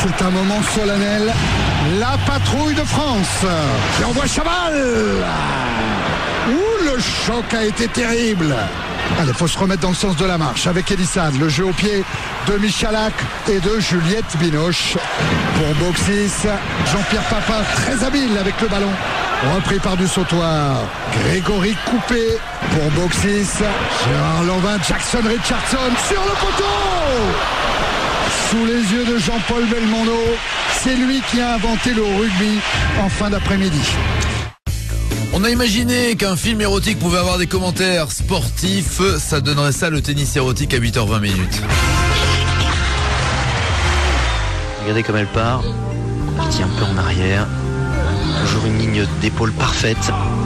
C'est un moment solennel. La patrouille de France qui envoie Chaval. Ouh, le choc a été terrible. Allez, faut se remettre dans le sens de la marche avec Elissade. Le jeu au pied de Michalak et de Juliette Binoche. Pour Boxis, Jean-Pierre Papin très habile avec le ballon. Repris par du sautoir. Grégory Coupé pour Boxis. Gérard Lanvin, Jackson Richardson sur le poteau. Sous les yeux de Jean-Paul Belmondo, c'est lui qui a inventé le rugby en fin d'après-midi. On a imaginé qu'un film érotique pouvait avoir des commentaires sportifs. Ça donnerait ça, le tennis érotique à 8h20 minutes. Regardez comme elle part. Partie un peu en arrière. Toujours une ligne d'épaule parfaite.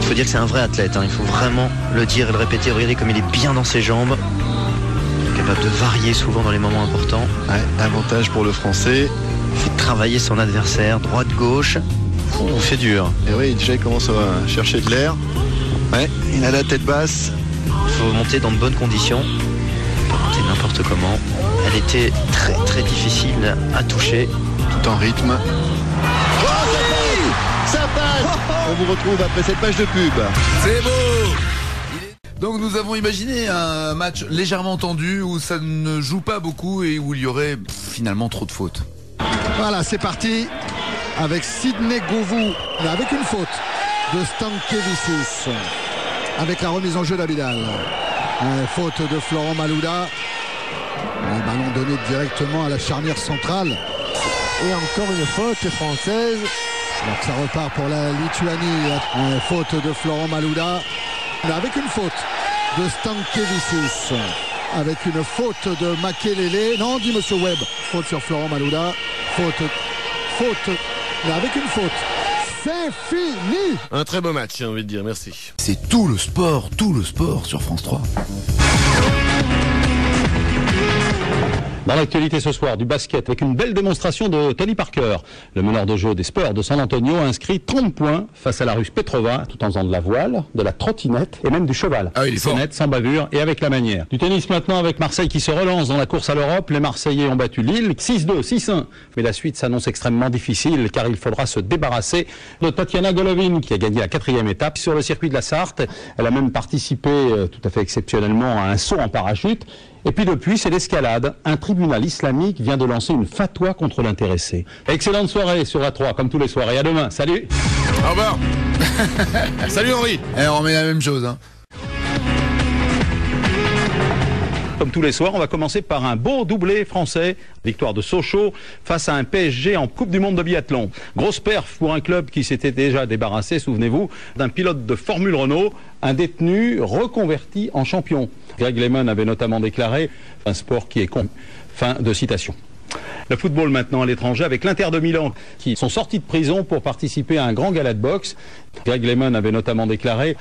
Il faut dire que c'est un vrai athlète, hein. Il faut vraiment le dire et le répéter. Regardez comme il est bien dans ses jambes. Capable de varier souvent dans les moments importants. Ouais, avantage pour le Français. Il fait travailler son adversaire, droite-gauche. C'est dur. Et oui, déjà il commence à chercher de l'air. Ouais, il a la tête basse. Il faut monter dans de bonnes conditions. Pas monter n'importe comment. Elle était très très difficile à toucher. Tout en rythme. Oh, ça passe. On vous retrouve après cette page de pub. C'est beau. Donc nous avons imaginé un match légèrement tendu où ça ne joue pas beaucoup et où il y aurait finalement trop de fautes. Voilà, c'est parti avec Sidney Govou, avec une faute de Stankevicis, avec la remise en jeu d'Abidal. Faute de Florent Malouda. Un ballon donné directement à la charnière centrale. Et encore une faute française. Donc ça repart pour la Lituanie. Faute de Florent Malouda. Avec une faute de Stankevicis. Avec une faute de Makelele. Non, dit Monsieur Webb. Faute sur Florent Malouda. Faute. Mais avec une faute. C'est fini. Un très beau match, j'ai envie de dire, merci. C'est tout le sport sur France 3. Dans l'actualité ce soir, du basket avec une belle démonstration de Tony Parker. Le meneur de jeu des Spurs de San Antonio a inscrit 30 points face à la Russe Petrova, tout en faisant de la voile, de la trottinette et même du cheval. Ah, il est fort. Net, sans bavure et avec la manière. Du tennis maintenant avec Marseille qui se relance dans la course à l'Europe. Les Marseillais ont battu Lille 6-2, 6-1. Mais la suite s'annonce extrêmement difficile car il faudra se débarrasser de Tatiana Golovin qui a gagné la 4e étape sur le circuit de la Sarthe. Elle a même participé tout à fait exceptionnellement à un saut en parachute. Et puis depuis, c'est l'escalade. Un tribunal islamique vient de lancer une fatwa contre l'intéressé. Excellente soirée sur A3, comme tous les soirs. Et à demain. Salut. Au revoir. Salut Henri. Et on remet la même chose, hein. Comme tous les soirs, on va commencer par un beau doublé français. Victoire de Sochaux face à un PSG en Coupe du Monde de biathlon. Grosse perf pour un club qui s'était déjà débarrassé, souvenez-vous, d'un pilote de Formule Renault, un détenu reconverti en champion. Greg Lemon avait notamment déclaré « un sport qui est con ». Fin de citation. Le football maintenant à l'étranger avec l'Inter de Milan qui sont sortis de prison pour participer à un grand gala de boxe. Greg Lemon avait notamment déclaré